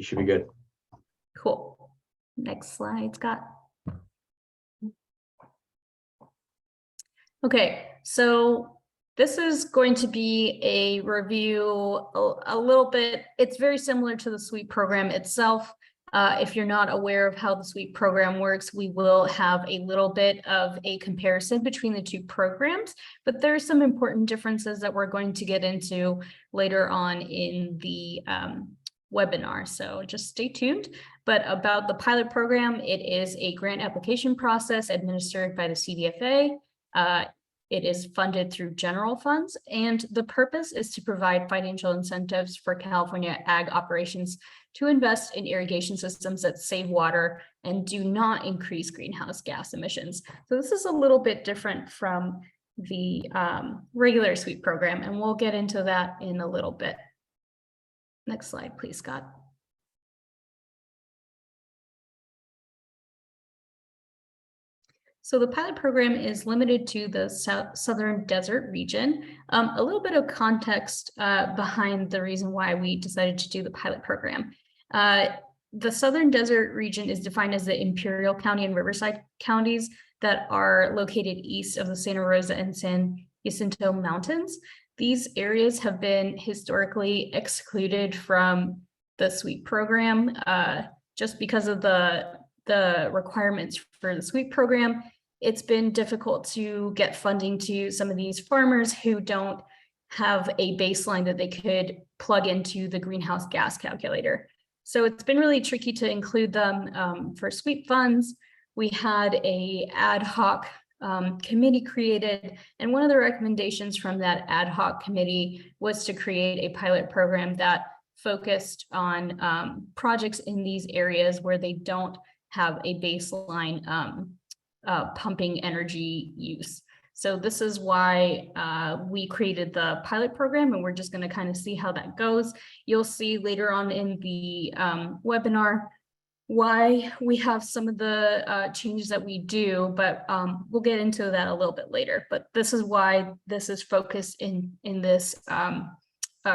you should be good. Cool. Next slide, Scott. Okay, so this is going to be a review a little bit. It's very similar to the SWEEP program itself. If you're not aware of how the SWEEP program works, we will have a little bit of a comparison between the two programs, but there are some important differences that we're going to get into later on in the webinar, so just stay tuned. But about the pilot program, it is a grant application process administered by the CDFA. It is funded through general funds, and the purpose is to provide financial incentives for California ag operations to invest in irrigation systems that save water and do not increase greenhouse gas emissions. So this is a little bit different from the regular SWEEP program, and we'll get into that in a little bit. Next slide, please, Scott. So the pilot program is limited to the southern desert region. A little bit of context behind the reason why we decided to do the pilot program. The southern desert region is defined as the Imperial County and Riverside counties that are located east of the Santa Rosa and San Jacinto Mountains. These areas have been historically excluded from the SWEEP program just because of the requirements for the SWEEP program. It's been difficult to get funding to some of these farmers who don't have a baseline that they could plug into the greenhouse gas calculator. So it's been really tricky to include them for SWEEP funds. We had an ad hoc committee created, and one of the recommendations from that ad hoc committee was to create a pilot program that focused on projects in these areas where they don't have a baseline pumping energy use. So this is why we created the pilot program, and we're just going to kind of see how that goes. You'll see later on in the webinar why we have some of the changes that we do, but we'll get into that a little bit later. But this is why this is focused in this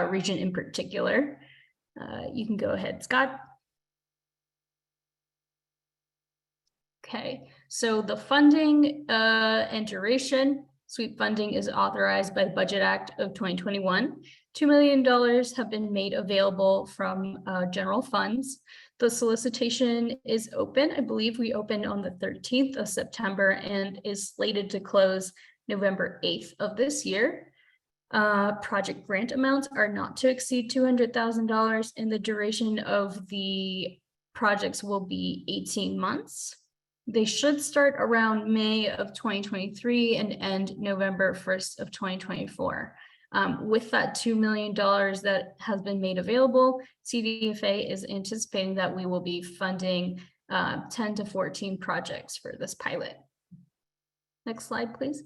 region in particular. You can go ahead, Scott. Okay, so the funding and duration, SWEEP funding is authorized by the Budget Act of 2021. $2 million have been made available from general funds. The solicitation is open. I believe we opened on the 13th of September and is slated to close November 8th of this year. Project grant amounts are not to exceed $200,000, and the duration of the projects will be 18 months. They should start around May of 2023 and end November 1st of 2024. With that $2 million that has been made available, CDFA is anticipating that we will be funding 10 to 14 projects for this pilot. Next slide, please.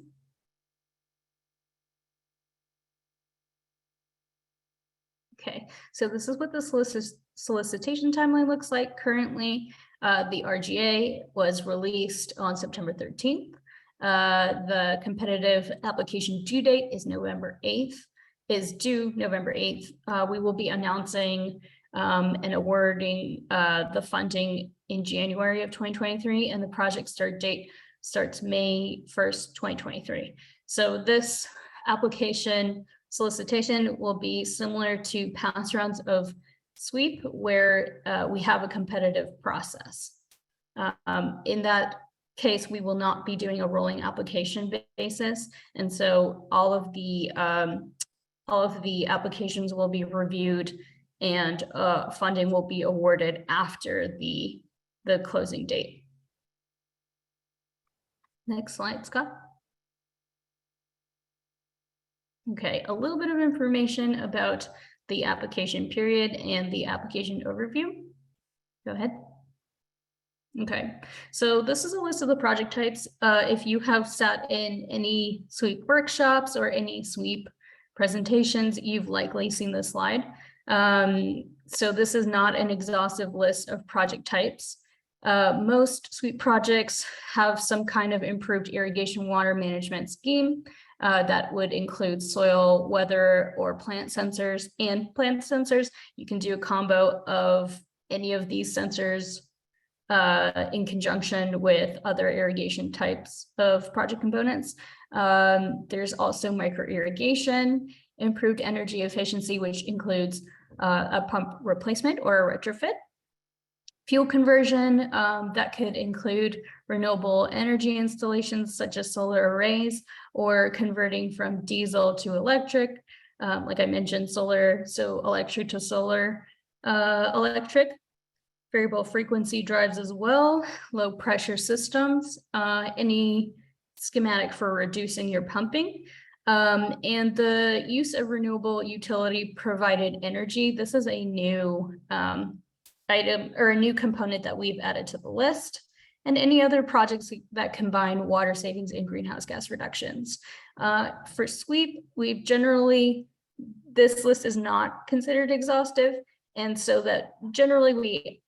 Okay, so this is what the solicitation timeline looks like currently. The RGA was released on September 13th. The competitive application due date is November 8th, due November 8th. We will be announcing and awarding the funding in January of 2023, and the project start date starts May 1st, 2023. So this application solicitation will be similar to past rounds of SWEEP, where we have a competitive process. In that case, we will not be doing a rolling application basis, and so all of the applications will be reviewed, and funding will be awarded after the closing date. Next slide, Scott. Okay, a little bit of information about the application period and the application overview. Go ahead. Okay, so this is a list of the project types. If you have sat in any SWEEP workshops or any SWEEP presentations, you've likely seen this slide. So this is not an exhaustive list of project types. Most SWEEP projects have some kind of improved irrigation water management scheme. That would include soil, weather, or plant sensors. And plant sensors, you can do a combo of any of these sensors in conjunction with other irrigation types of project components. There's also micro irrigation, improved energy efficiency, which includes a pump replacement or a retrofit. Fuel conversion, that could include renewable energy installations such as solar arrays, or converting from diesel to electric. Like I mentioned, solar, so electric to solar electric. Variable frequency drives as well, low pressure systems, any schematic for reducing your pumping, and the use of renewable utility provided energy. This is a new item or a new component that we've added to the list, and any other projects that combine water savings and greenhouse gas reductions. For SWEEP, we've generally, this list is not considered exhaustive. And so that generally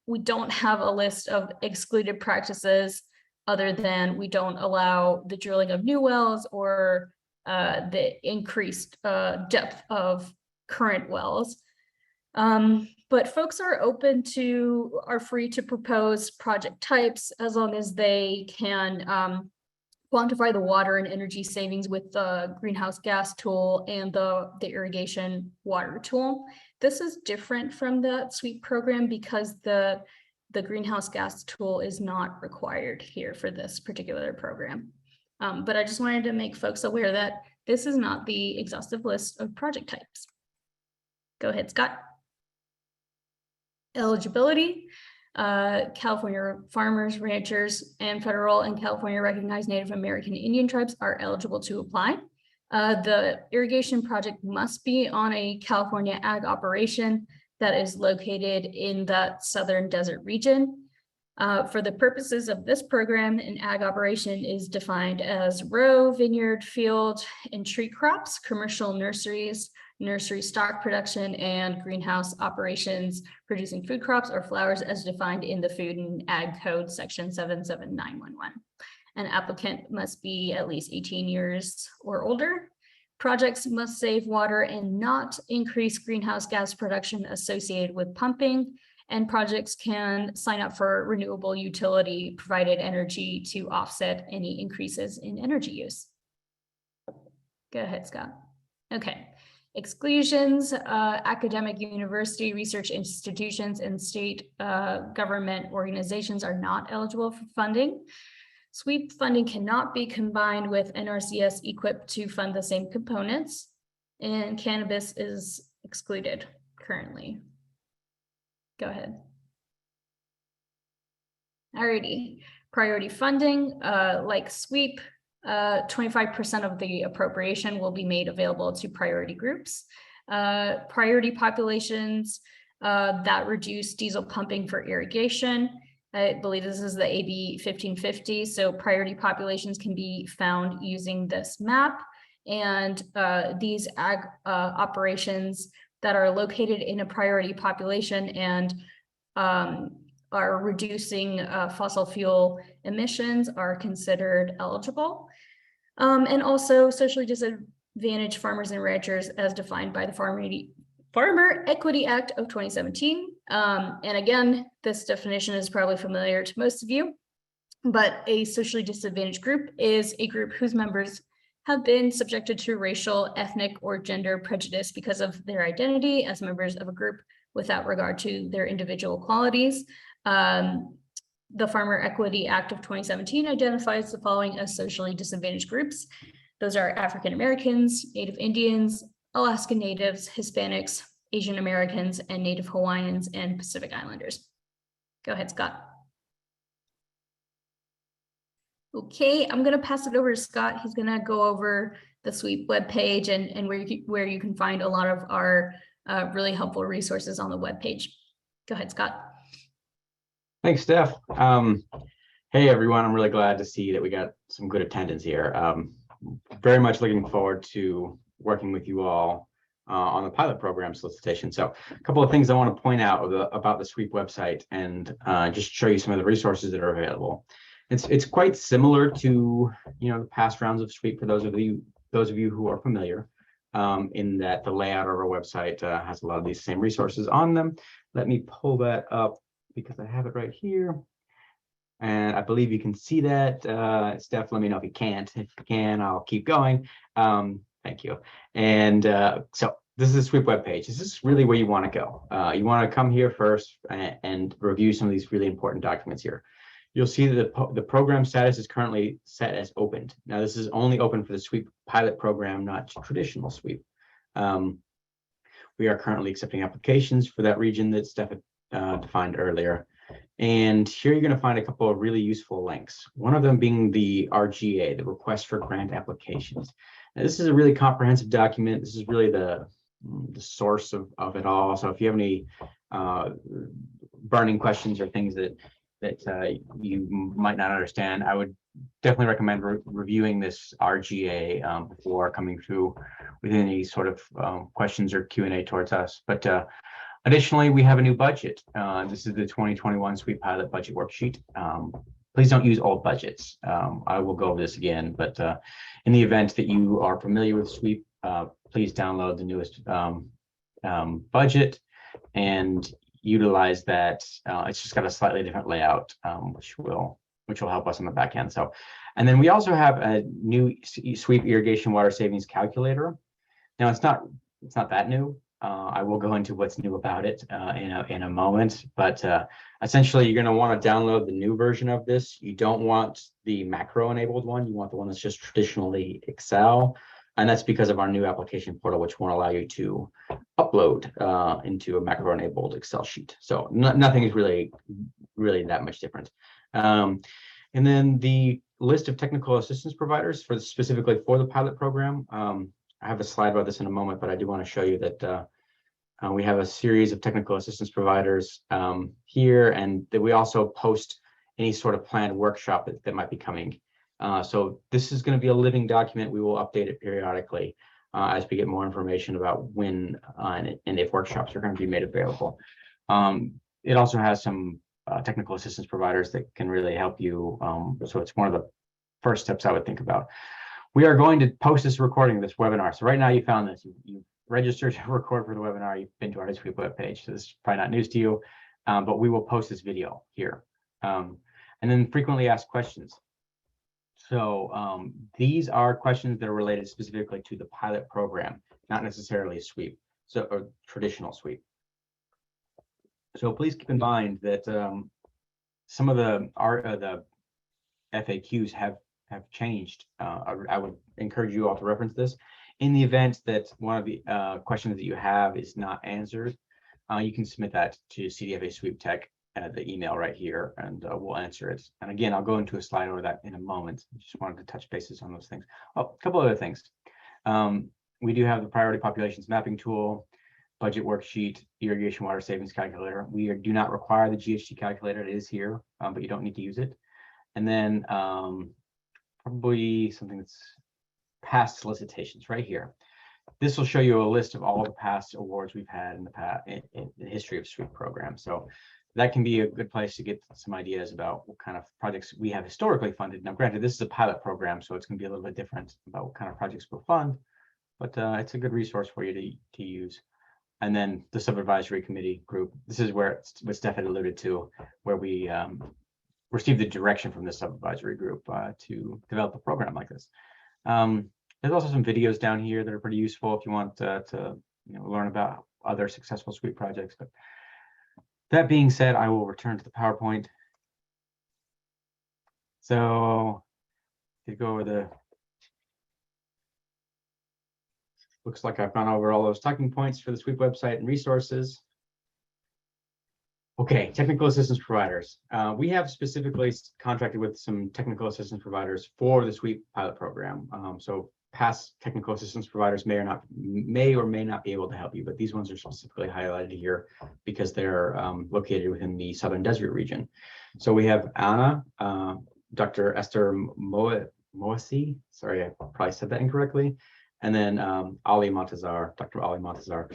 we don't have a list of excluded practices other than we don't allow the drilling of new wells or the increased depth of current wells. But folks are free to propose project types as long as they can quantify the water and energy savings with the greenhouse gas tool and the irrigation water tool. This is different from the SWEEP program because the greenhouse gas tool is not required here for this particular program. But I just wanted to make folks aware that this is not the exhaustive list of project types. Go ahead, Scott. Eligibility. California farmers, ranchers, and federal and California recognized Native American Indian tribes are eligible to apply. The irrigation project must be on a California ag operation that is located in that southern desert region. For the purposes of this program, an ag operation is defined as row, vineyard, field, and tree crops, commercial nurseries, nursery stock production, and greenhouse operations producing food crops or flowers as defined in the Food and Ag Code section 77911. An applicant must be at least 18 years or older. Projects must save water and not increase greenhouse gas production associated with pumping, and projects can sign up for renewable utility provided energy to offset any increases in energy use. Go ahead, Scott. Okay. Exclusions, academic, university, research institutions, and state government organizations are not eligible for funding. SWEEP funding cannot be combined with NRCS equipped to fund the same components, and cannabis is excluded currently. Go ahead. Alrighty, priority funding, like SWEEP, 25% of the appropriation will be made available to priority groups. Priority populations that reduce diesel pumping for irrigation. I believe this is the AB 1550. So priority populations can be found using this map. And these ag operations that are located in a priority population and are reducing fossil fuel emissions are considered eligible. And also socially disadvantaged farmers and ranchers as defined by the Farmer Equity Act of 2017. And again, this definition is probably familiar to most of you, but a socially disadvantaged group is a group whose members have been subjected to racial, ethnic, or gender prejudice because of their identity as members of a group without regard to their individual qualities. The Farmer Equity Act of 2017 identifies the following as socially disadvantaged groups. Those are African Americans, Native Indians, Alaska Natives, Hispanics, Asian Americans, and Native Hawaiians and Pacific Islanders. Go ahead, Scott. Okay, I'm going to pass it over to Scott. He's going to go over the SWEEP webpage and where you can find a lot of our really helpful resources on the webpage. Go ahead, Scott. Thanks, Steph. Hey, everyone. I'm really glad to see that we got some good attendance here. Very much looking forward to working with you all on the pilot program solicitation. So a couple of things I want to point out about the SWEEP website and just show you some of the resources that are available. It's quite similar to the past rounds of SWEEP for those of you who are familiar, in that the layout of our website has a lot of these same resources on them. Let me pull that up because I have it right here. And I believe you can see that. Steph, let me know if you can't. If you can, I'll keep going. Thank you. And so this is the sweep webpage. This is really where you want to go. You want to come here first and review some of these really important documents here. You'll see that the program status is currently set as opened. Now, this is only open for the sweep pilot program, not traditional sweep. We are currently accepting applications for that region that Steph defined earlier. And here you're going to find a couple of really useful links. One of them being the RGA, the Request for Grant Applications. Now, this is a really comprehensive document. This is really the source of it all. So if you have any burning questions or things that you might not understand, I would definitely recommend reviewing this RGA before coming through with any sort of questions or Q&A towards us. But additionally, we have a new budget. This is the 2021 Sweep Pilot Budget Worksheet. Please don't use old budgets. I will go over this again, but in the event that you are familiar with Sweep, please download the newest budget and utilize that. It's just got a slightly different layout, which will help us on the back end. So, and then we also have a new Sweep Irrigation Water Savings Calculator. Now, it's not that new. I will go into what's new about it in a moment, but essentially you're going to want to download the new version of this. You don't want the macro enabled one. You want the one that's just traditionally Excel. And that's because of our new application portal, which won't allow you to upload into a macro enabled Excel sheet. So nothing is really that much different. And then the list of technical assistance providers specifically for the pilot program. I have a slide about this in a moment, but I do want to show you that we have a series of technical assistance providers here, and that we also post any sort of planned workshop that might be coming. So this is going to be a living document. We will update it periodically as we get more information about when and if workshops are going to be made available. It also has some technical assistance providers that can really help you. So it's one of the first steps I would think about. We are going to post this recording of this webinar. So right now you found this, you registered to record for the webinar, you've been to our Sweep webpage. So this is probably not news to you, but we will post this video here. And then frequently asked questions. So these are questions that are related specifically to the pilot program, not necessarily Sweep, or traditional Sweep. So please keep in mind that some of the FAQs have changed. I would encourage you all to reference this. In the event that one of the questions that you have is not answered, you can submit that to CDFA Sweep Tech at the email right here, and we'll answer it. And again, I'll go into a slide over that in a moment. Just wanted to touch bases on those things. Oh, a couple other things. We do have the priority populations mapping tool, budget worksheet, irrigation water savings calculator. We do not require the GHG calculator. It is here, but you don't need to use it. And then probably something that's past solicitations right here. This will show you a list of all the past awards we've had in the history of Sweep program. So that can be a good place to get some ideas about what kind of projects we have historically funded. Now, granted, this is a pilot program, so it's going to be a little bit different about what kind of projects we'll fund, but it's a good resource for you to use. And then the Subadvisory Committee group. This is where what Steph had alluded to, where we received the direction from the Subadvisory group to develop a program like this. There's also some videos down here that are pretty useful if you want to learn about other successful Sweep projects. But that being said, I will return to the PowerPoint. So to go over the, looks like I've gone over all those talking points for the Sweep website and resources. Okay, technical assistance providers. We have specifically contracted with some technical assistance providers for the Sweep pilot program. So past technical assistance providers may or may not be able to help you, but these ones are specifically highlighted here because they're located within the Southern Desert region. So we have Anna, Dr. Esther Moasi, sorry, I probably said that incorrectly, and then Ali Montazar, Dr. Ali Montazar.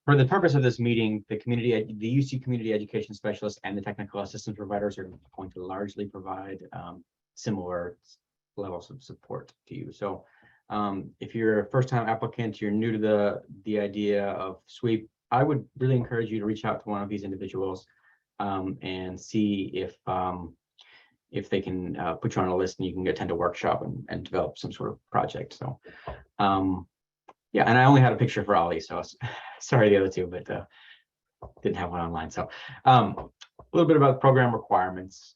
For the purpose of this meeting, the UC community education specialist and the technical assistance providers are going to largely provide similar levels of support to you. So if you're a first-time applicant, you're new to the idea of Sweep, I would really encourage you to reach out to one of these individuals and see if they can put you on a list and you can attend a workshop and develop some sort of project. So yeah, and I only had a picture for Ollie, so sorry the other two, but didn't have one online. So a little bit about program requirements.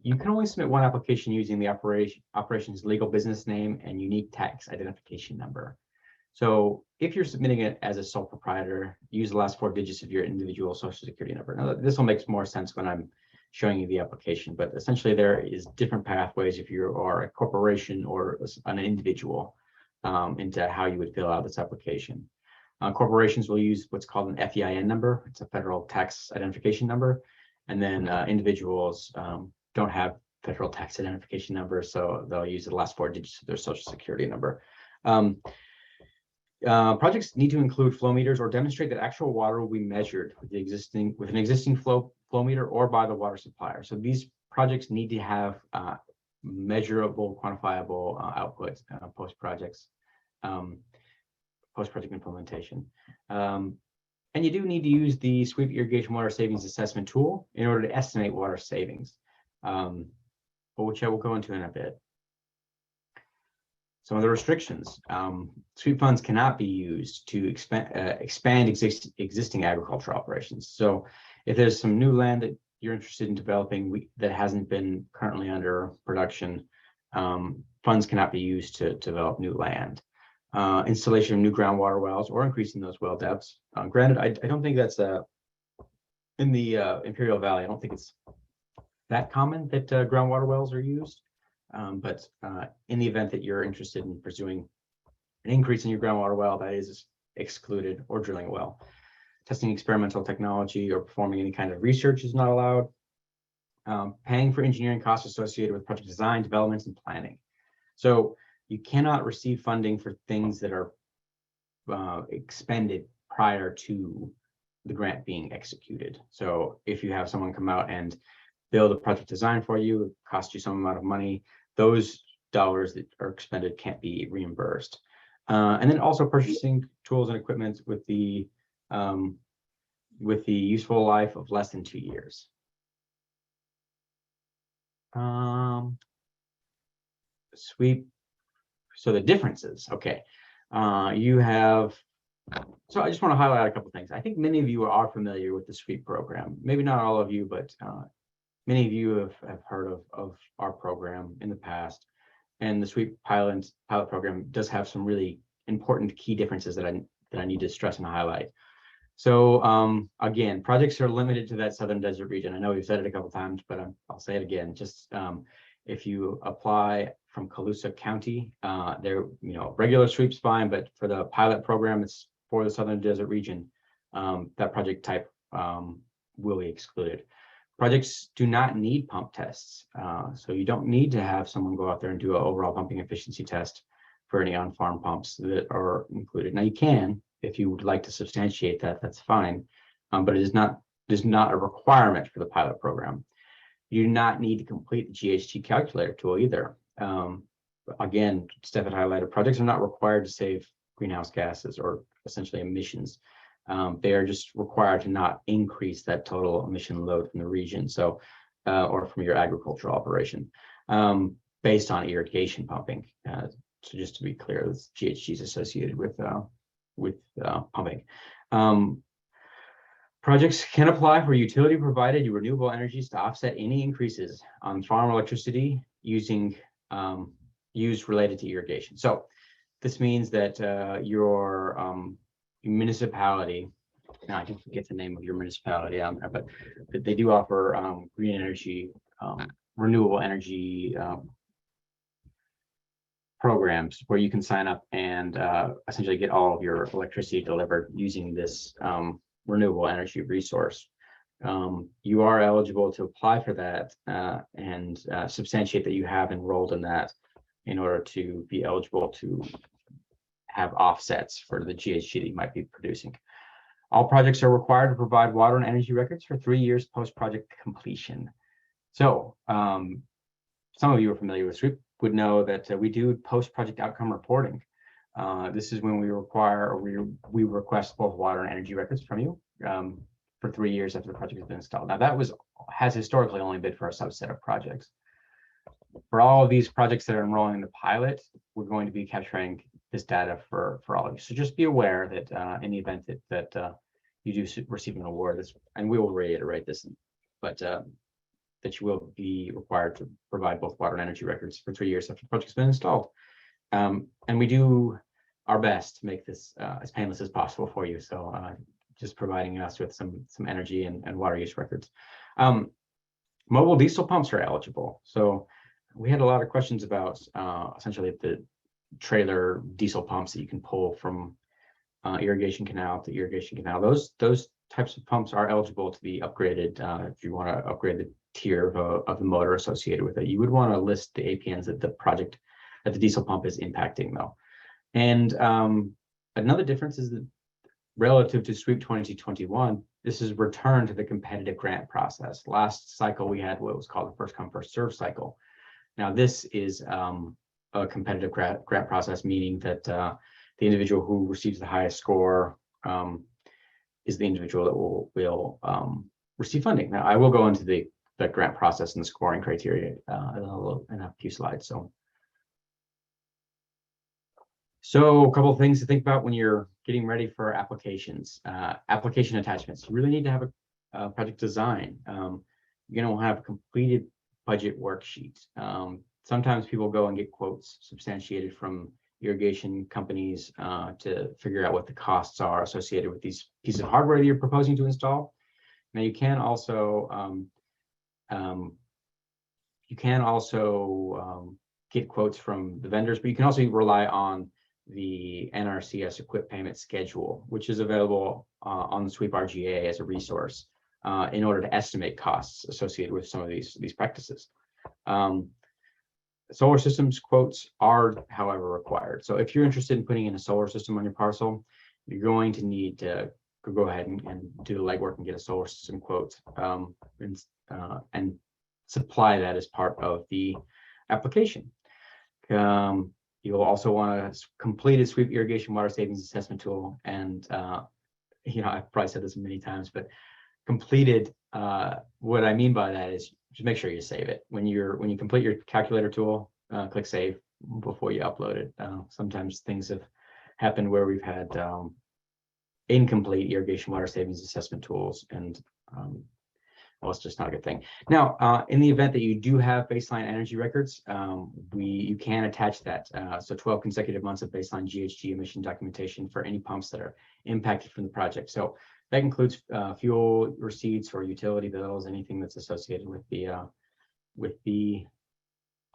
You can only submit one application using the operations legal business name and unique tax identification number. So if you're submitting it as a sole proprietor, use the last 4 digits of your individual social security number. Now, this will make more sense when I'm showing you the application, but essentially there is different pathways if you are a corporation or an individual into how you would fill out this application. Corporations will use what's called an FEIN number. It's a federal tax identification number. And then individuals don't have federal tax identification numbers, so they'll use the last 4 digits of their social security number. Projects need to include flow meters or demonstrate that actual water will be measured with an existing flow meter or by the water supplier. So these projects need to have measurable, quantifiable outputs post-project implementation. And you do need to use the SWEEP Irrigation Water Savings Assessment tool in order to estimate water savings, which I will go into in a bit. Some of the restrictions. SWEEP funds cannot be used to expand existing agricultural operations. So if there's some new land that you're interested in developing that hasn't been currently under production, funds cannot be used to develop new land. Installation of new groundwater wells or increasing those well depths. Granted, I don't think that's in the Imperial Valley. I don't think it's that common that groundwater wells are used. But in the event that you're interested in pursuing an increase in your groundwater well, that is excluded, or drilling a well. Testing experimental technology or performing any kind of research is not allowed. Paying for engineering costs associated with project design, development, and planning. So you cannot receive funding for things that are expended prior to the grant being executed. So if you have someone come out and build a project design for you, it costs you some amount of money, those dollars that are expended can't be reimbursed. And then also purchasing tools and equipment with the useful life of less than 2 years. SWEEP. So the differences, okay. You have, so I just want to highlight a couple things. I think many of you are familiar with the SWEEP program. Maybe not all of you, but many of you have heard of our program in the past. And the SWEEP pilot program does have some really important key differences that I need to stress and highlight. So again, projects are limited to that Southern Desert region. I know we've said it a couple times, but I'll say it again. Just if you apply from Colusa County, regular SWEEP's fine, but for the pilot program, it's for the Southern Desert region. That project type will be excluded. Projects do not need pump tests, so you don't need to have someone go out there and do an overall pumping efficiency test for any on-farm pumps that are included. Now you can, if you would like to substantiate that, that's fine, but it is not a requirement for the pilot program. You do not need to complete the GHG calculator tool either. Again, Steph had highlighted, projects are not required to save greenhouse gases or essentially emissions. They are just required to not increase that total emission load from the region, so or from your agricultural operation, based on irrigation pumping. So just to be clear, this GHG is associated with pumping. Projects can apply for utility provided renewable energies to offset any increases on farm electricity used related to irrigation. So this means that your municipality, now I can forget the name of your municipality, but they do offer green energy, renewable energy programs where you can sign up and essentially get all of your electricity delivered using this renewable energy resource. You are eligible to apply for that and substantiate that you have enrolled in that in order to be eligible to have offsets for the GHG that you might be producing. All projects are required to provide water and energy records for 3 years post-project completion. So some of you are familiar with SWEEP would know that we do post-project outcome reporting. This is when we require, or we request both water and energy records from you for 3 years after the project has been installed. Now that has historically only been for a subset of projects. For all of these projects that are enrolling in the pilot, we're going to be capturing this data for all of you. So just be aware that in the event that you do receive an award, and we will reiterate this, but that you will be required to provide both water and energy records for 3 years after the project's been installed. And we do our best to make this as painless as possible for you. So just providing us with some energy and water use records. Mobile diesel pumps are eligible. So we had a lot of questions about essentially the trailer diesel pumps that you can pull from irrigation canal to irrigation canal. Those types of pumps are eligible to be upgraded. If you want to upgrade the tier of the motor associated with it, you would want to list the APNs that the diesel pump is impacting, though. And another difference is that relative to SWEEP 2021, this is returned to the competitive grant process. Last cycle, we had what was called the first come, first serve cycle. Now, this is a competitive grant process, meaning that the individual who receives the highest score is the individual that will receive funding. Now, I will go into the grant process and the scoring criteria in a few slides. So a couple of things to think about when you're getting ready for applications. Application attachments. You really need to have a project design. You're going to have a completed budget worksheet. Sometimes people go and get quotes substantiated from irrigation companies to figure out what the costs are associated with these pieces of hardware that you're proposing to install. Now you can also get quotes from the vendors, but you can also rely on the NRCS equip payment schedule, which is available on the SWEEP RGA as a resource in order to estimate costs associated with some of these practices. Solar systems quotes are, however, required. So if you're interested in putting in a solar system on your parcel, you're going to need to go ahead and do the legwork and get a solar system quote and supply that as part of the application. You'll also want to complete a SWEEP irrigation water savings assessment tool. And, I've probably said this many times, but completed, what I mean by that is just make sure you save it. When you complete your calculator tool, click save before you upload it. Sometimes things have happened where we've had incomplete irrigation water savings assessment tools, and well, it's just not a good thing. Now, in the event that you do have baseline energy records, you can attach that. So 12 consecutive months of baseline GHG emission documentation for any pumps that are impacted from the project. So that includes fuel receipts or utility bills, anything that's associated with the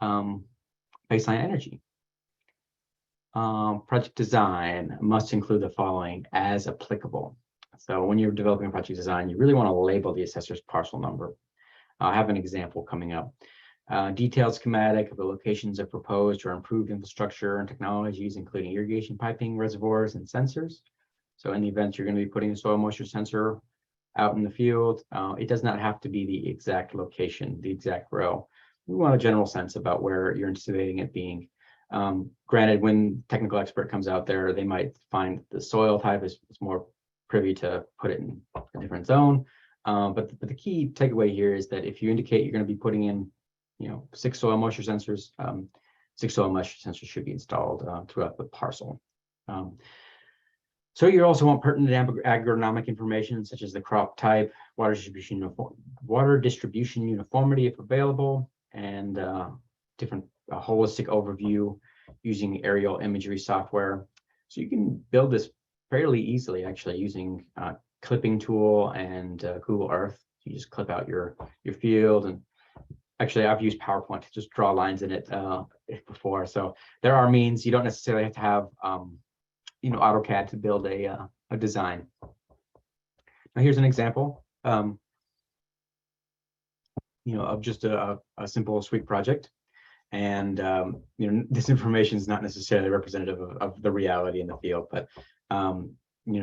baseline energy. Project design must include the following as applicable. So when you're developing a project design, you really want to label the assessor's parcel number. I have an example coming up. Detailed schematic of the locations of proposed or improved infrastructure and technologies, including irrigation piping, reservoirs, and sensors. So in the event you're going to be putting a soil moisture sensor out in the field, it does not have to be the exact location, the exact row. We want a general sense about where you're anticipating it being. Granted, when technical expert comes out there, they might find the soil type is more privy to put it in a different zone. But the key takeaway here is that if you indicate you're going to be putting in, 6 soil moisture sensors, 6 soil moisture sensors should be installed throughout the parcel. So you also want pertinent agronomic information such as the crop type, water distribution uniformity if available, and different holistic overview using aerial imagery software. So you can build this fairly easily, actually, using clipping tool and Google Earth. You just clip out your field, and actually I've used PowerPoint to just draw lines in it before. So there are means. You don't necessarily have to have AutoCAD to build a design. Now here's an example of just a simple SWEEP project. And this information is not necessarily representative of the reality in the field, but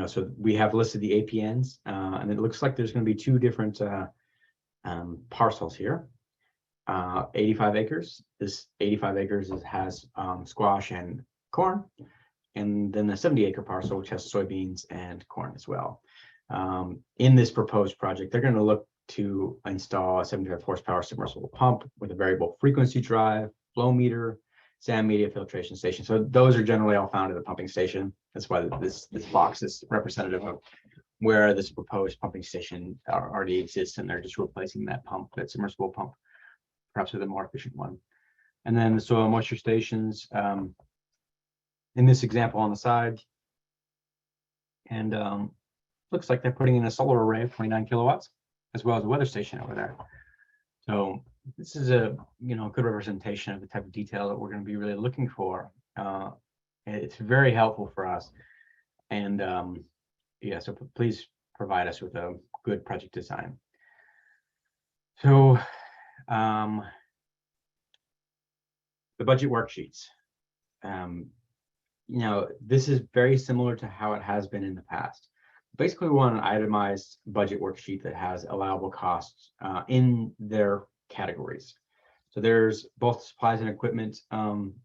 so we have listed the APNs, and it looks like there's going to be 2 different parcels here. 85 acres. This 85 acres has squash and corn. and then the 70-acre parcel, which has soybeans and corn as well. In this proposed project, they're going to look to install a 75 horsepower submersible pump with a variable frequency drive, flow meter, sand media filtration station. So those are generally all found at a pumping station. That's why this box is representative of where this proposed pumping station already exists, and they're just replacing that pump, that submersible pump, perhaps with a more efficient one. And then the soil moisture stations, in this example on the side, and looks like they're putting in a solar array of 29 kilowatts, as well as a weather station over there. So this is a good representation of the type of detail that we're going to be really looking for. It's very helpful for us, and yeah, so please provide us with a good project design. So the budget worksheets. This is very similar to how it has been in the past. Basically, we want an itemized budget worksheet that has allowable costs in their categories. So there's both supplies and equipment.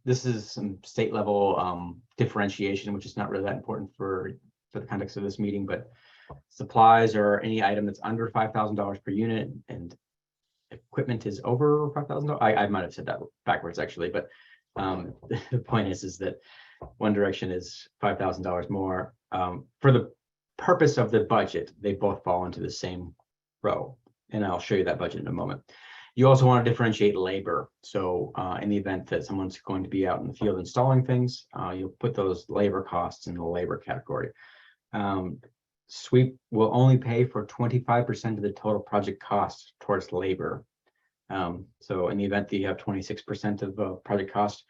This is some state level differentiation, which is not really that important for the context of this meeting, but supplies are any item that's under $5,000 per unit, and equipment is over $5,000. I might have said that backwards actually, but the point is that one direction is $5,000 more. For the purpose of the budget, they both fall into the same row, and I'll show you that budget in a moment. You also want to differentiate labor. So in the event that someone's going to be out in the field installing things, you'll put those labor costs in the labor category. SWEEP will only pay for 25% of the total project cost towards labor. So in the event that you have 26% of project cost,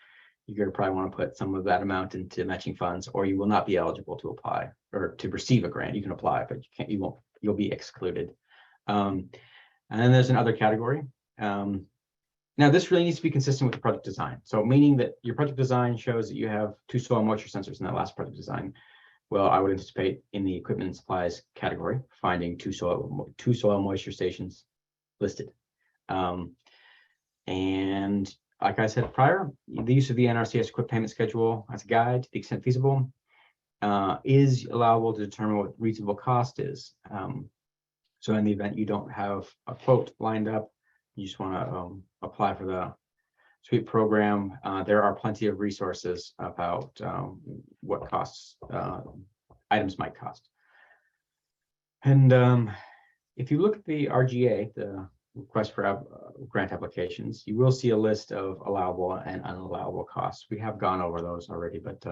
you're going to probably want to put some of that amount into matching funds, or you will not be eligible to apply or to receive a grant. You can apply, but you'll be excluded. And then there's another category. Now this really needs to be consistent with the project design. So meaning that your project design shows that you have 2 soil moisture sensors in that last project design. Well, I would anticipate in the equipment and supplies category, finding two soil moisture stations listed. And like I said prior, the use of the NRCS equip payment schedule as a guide to the extent feasible is allowable to determine what reasonable cost is. So in the event you don't have a quote lined up, you just want to apply for the SWEEP program, there are plenty of resources about what costs items might cost. And if you look at the RGA, the request for grant applications, you will see a list of allowable and unallowable costs. We have gone over those already, but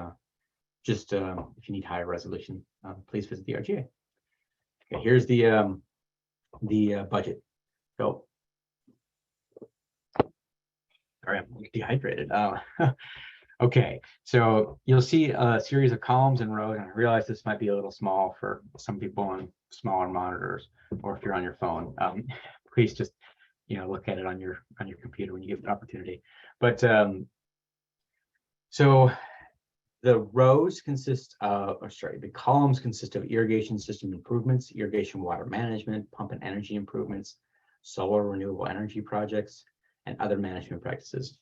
just if you need higher resolution, please visit the RGA. Okay, here's the budget. So, sorry, I'm dehydrated. Okay, so you'll see a series of columns and rows, and I realize this might be a little small for some people on smaller monitors, or if you're on your phone. Please just look at it on your computer when you get the opportunity. But so the rows consist of, the columns consist of irrigation system improvements, irrigation water management, pump and energy improvements, solar renewable energy projects, and other management practices.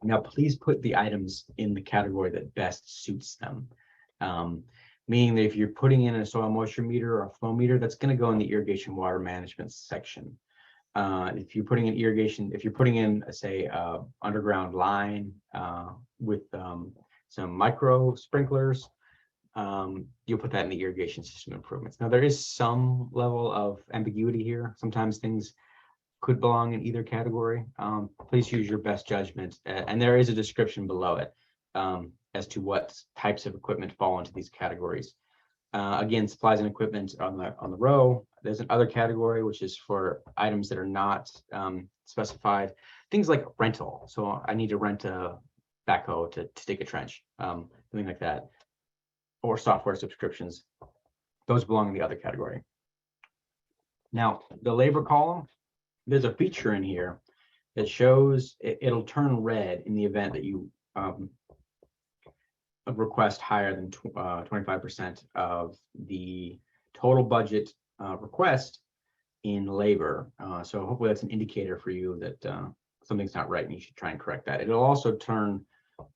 Now, please put the items in the category that best suits them. Meaning that if you're putting in a soil moisture meter or a flow meter, that's going to go in the irrigation water management section. If you're putting in irrigation, if you're putting in, say, underground line with some micro sprinklers, you'll put that in the irrigation system improvements. Now, there is some level of ambiguity here. Sometimes things could belong in either category. Please use your best judgment, and there is a description below it as to what types of equipment fall into these categories. Again, supplies and equipment on the row. There's another category which is for items that are not specified. Things like rental. So I need to rent a backhoe to dig a trench, something like that, or software subscriptions. Those belong in the other category. Now, the labor column, there's a feature in here that shows it'll turn red in the event that you request higher than 25% of the total budget request in labor. So hopefully that's an indicator for you that something's not right and you should try and correct that. It'll also turn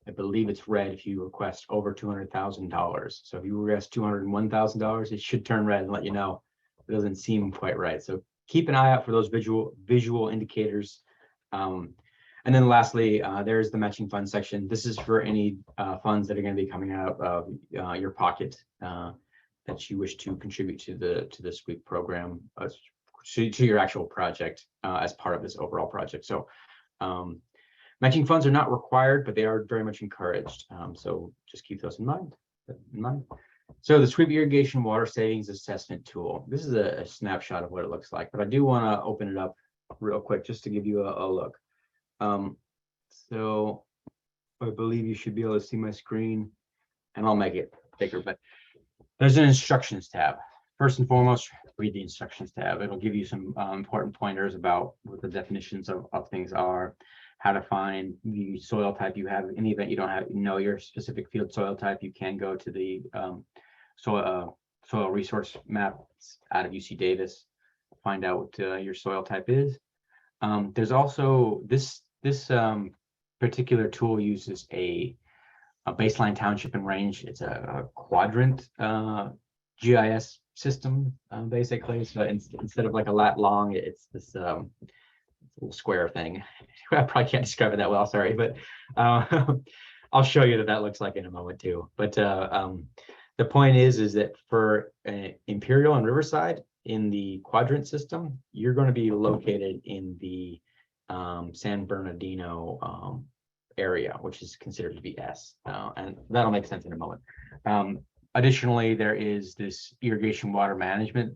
I believe it's red if you request over $200,000. So if you request $201,000, it should turn red and let you know it doesn't seem quite right. So keep an eye out for those visual indicators. And then lastly, there's the matching funds section. This is for any funds that are going to be coming out of your pocket that you wish to contribute to the SWEEP program, to your actual project as part of this overall project. So matching funds are not required, but they are very much encouraged. So just keep those in mind. So the SWEEP Irrigation Water Savings Assessment Tool. This is a snapshot of what it looks like, but I do want to open it up real quick just to give you a look. So I believe you should be able to see my screen, and I'll make it bigger, but there's an instructions tab. First and foremost, read the instructions tab. It'll give you some important pointers about what the definitions of things are, how to find the soil type you have. In the event you don't know your specific field soil type, you can go to the soil resource maps out of UC Davis, find out what your soil type is. There's also this particular tool uses a baseline township and range. It's a quadrant GIS system, basically. So instead of like a lat long, it's this little square thing. I probably can't describe it that well, sorry, but I'll show you that looks like in a moment too. But the point is that for Imperial and Riverside in the quadrant system, you're going to be located in the San Bernardino area, which is considered to be S, and that'll make sense in a moment. Additionally, there is this irrigation water management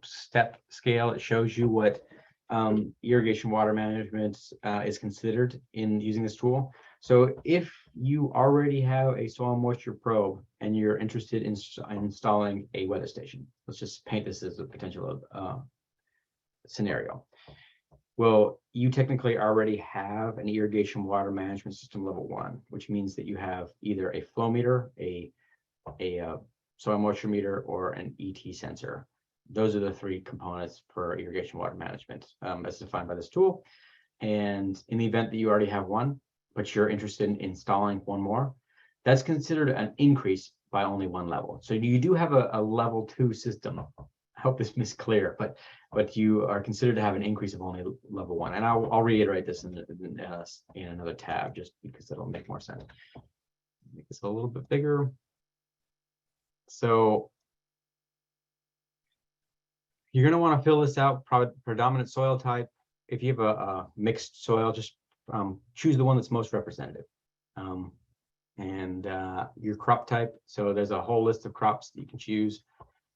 step scale. It shows you what irrigation water management is considered in using this tool. So if you already have a soil moisture probe and you're interested in installing a weather station, let's just paint this as a potential scenario. Well, you technically already have an irrigation water management system level 1, which means that you have either a flow meter, a soil moisture meter, or an ET sensor. Those are the 3 components for irrigation water management as defined by this tool. And in the event that you already have one, but you're interested in installing one more, that's considered an increase by only 1 level. So you do have a level 2 system. I hope this is clear, but you are considered to have an increase of only level 1. And I'll reiterate this in another tab, just because it'll make more sense. Make this a little bit bigger. So you're going to want to fill this out, predominant soil type. If you have a mixed soil, just choose the one that's most representative. And your crop type. So there's a whole list of crops that you can choose.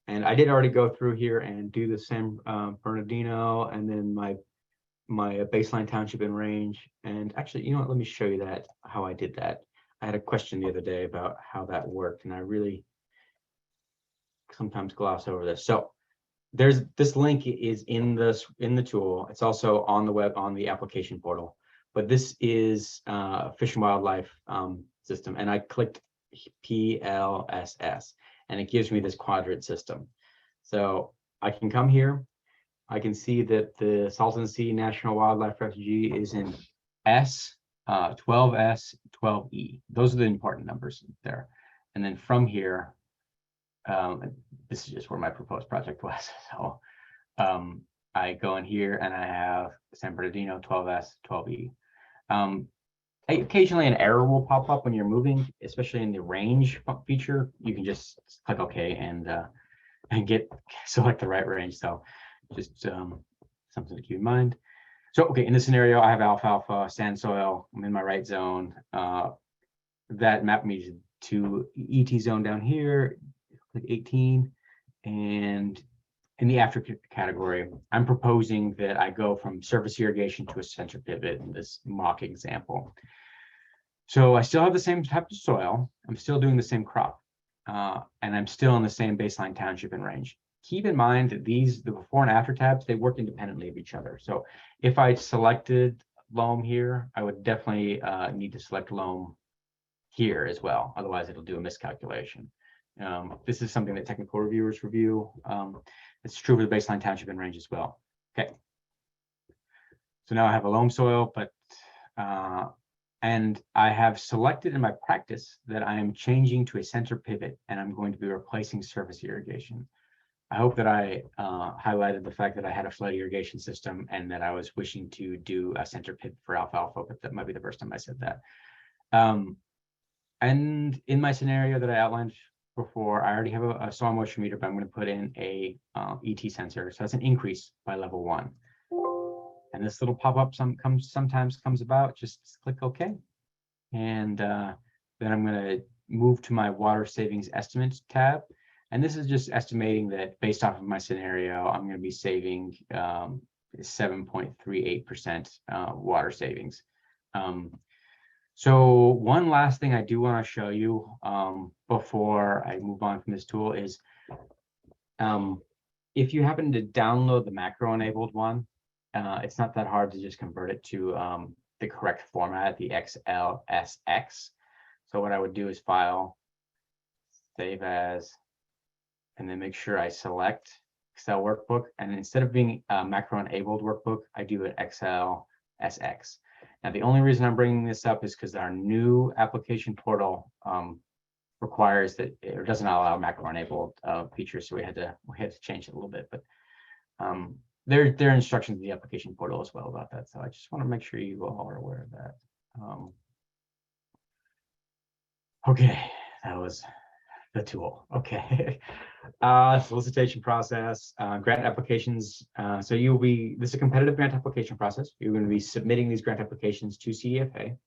And I did already go through here and do the San Bernardino and then my baseline township and range. And actually, you know what, let me show you how I did that. I had a question the other day about how that worked, and I really sometimes gloss over this. So there's this link is in the tool. It's also on the web, on the application portal, but this is Fish and Wildlife system. And I clicked PLSS. And it gives me this quadrant system. So I can come here. I can see that the Salton Sea National Wildlife Refuge is in S, 12S, 12E. Those are the important numbers there. And then from here, this is just where my proposed project was. So I go in here and I have San Bernardino, 12S, 12E. Occasionally an error will pop up when you're moving, especially in the range feature. You can just click OK and select the right range. So just something to keep in mind. So, okay, in this scenario, I have alfalfa, sand soil. I'm in my right zone. That mapped me to ET zone down here, click 18. And in the after category, I'm proposing that I go from surface irrigation to a center pivot in this mock example. So I still have the same type of soil. I'm still doing the same crop, and I'm still in the same baseline township and range. Keep in mind that the before and after tabs, they work independently of each other. So if I selected loam here, I would definitely need to select loam here as well. Otherwise, it'll do a miscalculation. This is something that technical reviewers review. It's true for the baseline township and range as well. Okay. So now I have a loam soil, but And I have selected in my practice that I am changing to a center pivot, and I'm going to be replacing surface irrigation. I hope that I highlighted the fact that I had a flood irrigation system and that I was wishing to do a center pivot for alfalfa, but that might be the first time I said that. And in my scenario that I outlined before, I already have a soil moisture meter, but I'm going to put in a ET sensor. So that's an increase by level 1. And this little pop-up sometimes comes about. Just click OK. And then I'm going to move to my water savings estimate tab. And this is just estimating that based off of my scenario, I'm going to be saving 7.38% water savings. So one last thing I do want to show you before I move on from this tool is if you happen to download the macro-enabled one, it's not that hard to just convert it to the correct format, the XLSX. So what I would do is File, Save As, and then make sure I select Excel workbook. And instead of being a macro-enabled workbook, I do an XLSX. Now, the only reason I'm bringing this up is because our new application portal requires that it doesn't allow macro-enabled features, so we had to change it a little bit. But there are instructions in the application portal as well about that. So I just want to make sure you all are aware of that. Okay, that was the tool. Okay. Solicitation process, grant applications. So this is a competitive grant application process. You're going to be submitting these grant applications to CDFA, in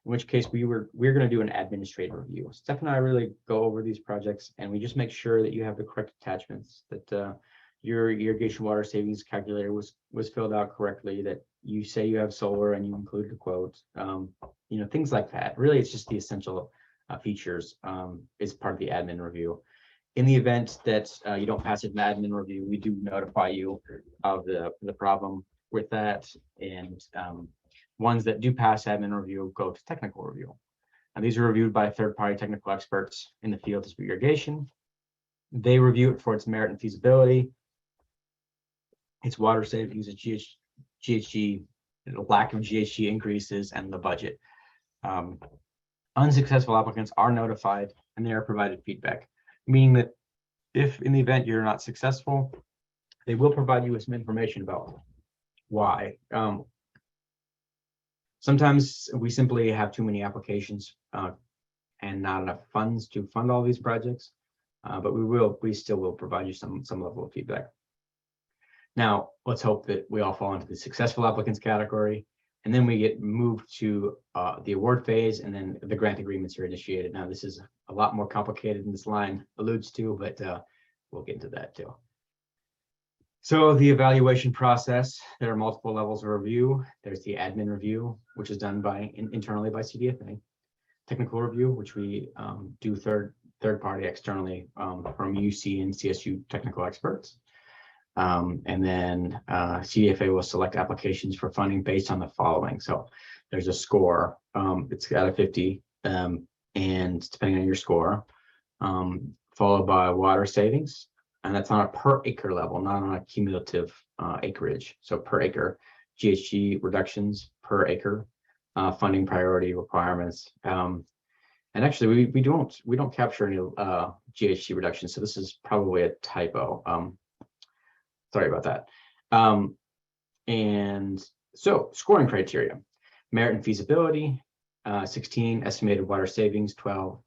which case we're going to do an administrative review. Steph and I really go over these projects, and we just make sure that you have the correct attachments, that your irrigation water savings calculator was filled out correctly, that you say you have solar and you included a quote, things like that. Really, it's just the essential features is part of the admin review. In the event that you don't pass an admin review, we do notify you of the problem with that. And ones that do pass admin review go to technical review. And these are reviewed by third-party technical experts in the field of irrigation. They review it for its merit and feasibility, its water savings, its GHG, the lack of GHG increases, and the budget. Unsuccessful applicants are notified and they are provided feedback, meaning that if in the event you're not successful, they will provide you with some information about why. Sometimes we simply have too many applications and not enough funds to fund all these projects, but we still will provide you some level of feedback. Now, let's hope that we all fall into the successful applicants category, and then we get moved to the award phase, and then the grant agreements are initiated. Now, this is a lot more complicated than this line alludes to, but we'll get into that too. So the evaluation process, there are multiple levels of review. There's the admin review, which is done internally by CDFA. Technical review, which we do third party externally from UC and CSU technical experts. And then CDFA will select applications for funding based on the following. So there's a score. It's out of 50, and depending on your score, followed by water savings. And that's on a per acre level, not on a cumulative acreage. So per acre, GHG reductions per acre, funding priority requirements. And actually, we don't capture any GHG reductions. So this is probably a typo. Sorry about that. And so scoring criteria, merit and feasibility, 16, estimated water savings, 12.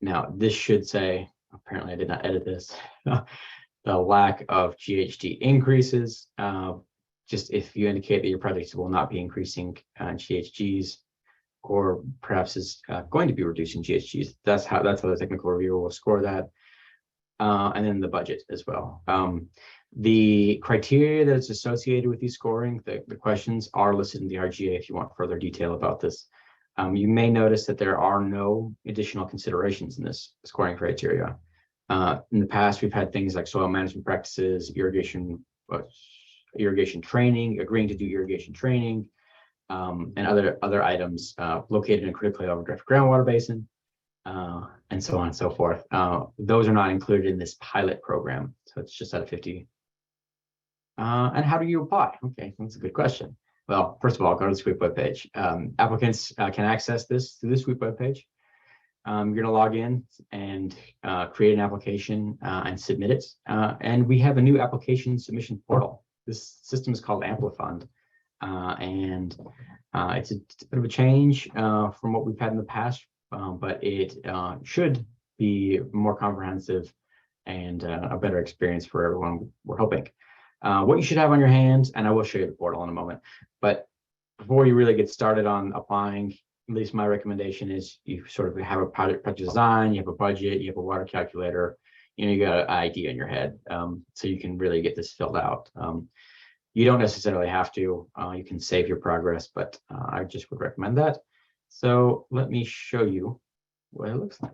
Now this should say, apparently I did not edit this, the lack of GHG increases. Just if you indicate that your project will not be increasing GHGs, or perhaps is going to be reducing GHGs, that's how the technical reviewer will score that. And then the budget as well. The criteria that is associated with these scoring, the questions are listed in the RGA if you want further detail about this. You may notice that there are no additional considerations in this scoring criteria. In the past, we've had things like soil management practices, irrigation training, agreeing to do irrigation training, and other items located in a critically overdrafted groundwater basin, and so on and so forth. Those are not included in this pilot program, so it's just out of 50. And how do you apply? Okay, that's a good question. well, first of all, go to the SWEEP webpage. Applicants can access this through the SWEEP webpage. You're going to log in and create an application and submit it. And we have a new application submission portal. This system is called Amplifund. And it's a bit of a change from what we've had in the past, but it should be more comprehensive and a better experience for everyone, we're hoping. What you should have on your hands, and I will show you the portal in a moment, but before you really get started on applying, at least my recommendation is you sort of have a project design, you have a budget, you have a water calculator, you got an idea in your head, so you can really get this filled out. You don't necessarily have to, you can save your progress, but I just would recommend that. So let me show you what it looks like.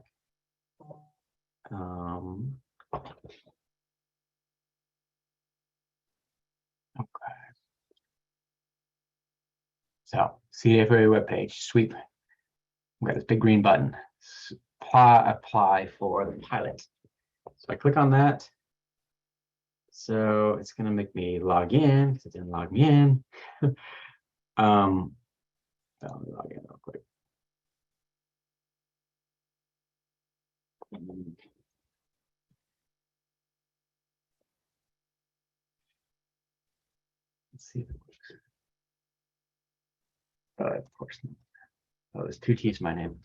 Okay. So CDFA webpage, sweep. We got this big green button, apply for the pilot. So I click on that. So it's going to make me log in because it didn't log me in. Let me log in real quick. Let's see if it works. Of course not. Oh, there's 2 T's my name.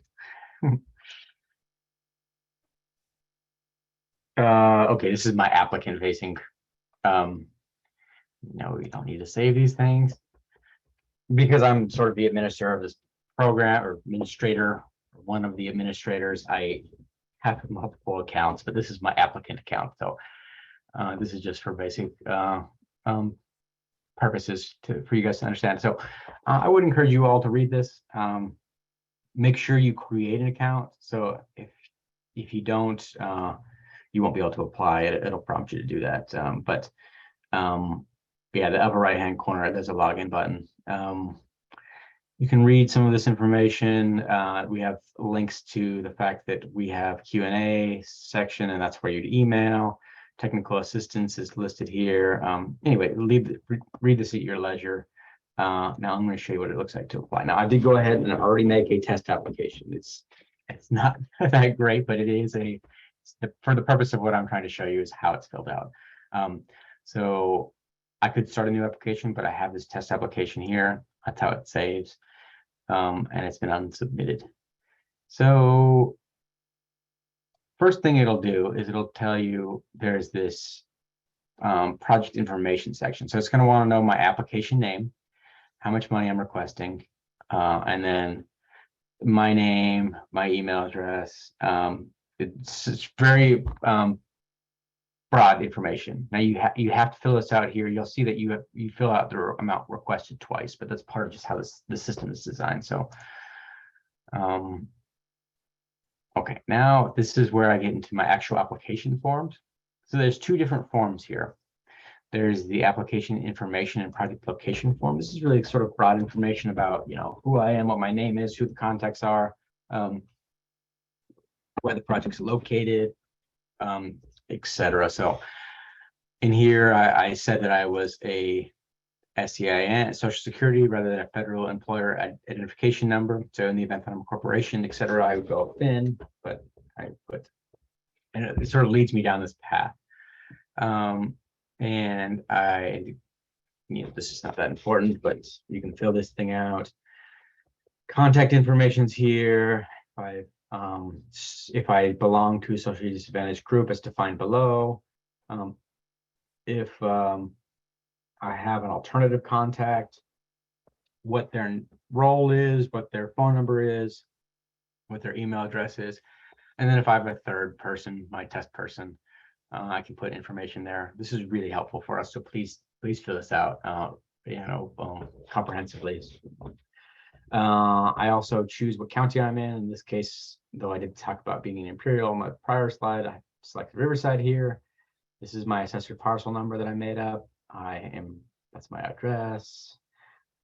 Okay, this is my applicant facing. No, we don't need to save these things because I'm sort of the administrator of this program, or administrator, or one of the administrators. I have multiple accounts, but this is my applicant account. So this is just for basic purposes for you guys to understand. So I would encourage you all to read this. Make sure you create an account. So if you don't, you won't be able to apply it. It'll prompt you to do that. Yeah, the upper right hand corner, there's a login button. You can read some of this information. We have links to the fact that we have Q&A section, and that's where you'd email. Technical assistance is listed here. Anyway, read this at your leisure. Now I'm going to show you what it looks like to apply. Now I did go ahead and already make a test application. It's not that great, but it is for the purpose of what I'm trying to show you is how it's filled out. So I could start a new application, but I have this test application here. That's how it saves, and it's been unsubmitted. So first thing it'll do is it'll tell you there's this project information section. So it's going to want to know my application name, how much money I'm requesting, and then my name, my email address. It's very broad information. Now you have to fill this out here. You'll see that you fill out the amount requested twice, but that's part of just how the system is designed. So okay, now this is where I get into my actual application forms. So there's 2 different forms here. There's the application information and project location form. This is really sort of broad information about, who I am, what my name is, who the contacts are, where the project's located, etc. So in here, I said that I was a SEIN, Social Security, rather than a federal employer identification number. So in the event that I'm a corporation, etc., I would go in, but and it sort of leads me down this path. And this is not that important, but you can fill this thing out. Contact information's here. If I belong to a socially disadvantaged group, as defined below. If I have an alternative contact, what their role is, what their phone number is, what their email address is, and then if I have a third person, my test person, I can put information there. This is really helpful for us, so please fill this out, comprehensively. I also choose what county I'm in. In this case, though I did talk about being in Imperial on my prior slide, I selected Riverside here. This is my assessor parcel number that I made up. That's my address.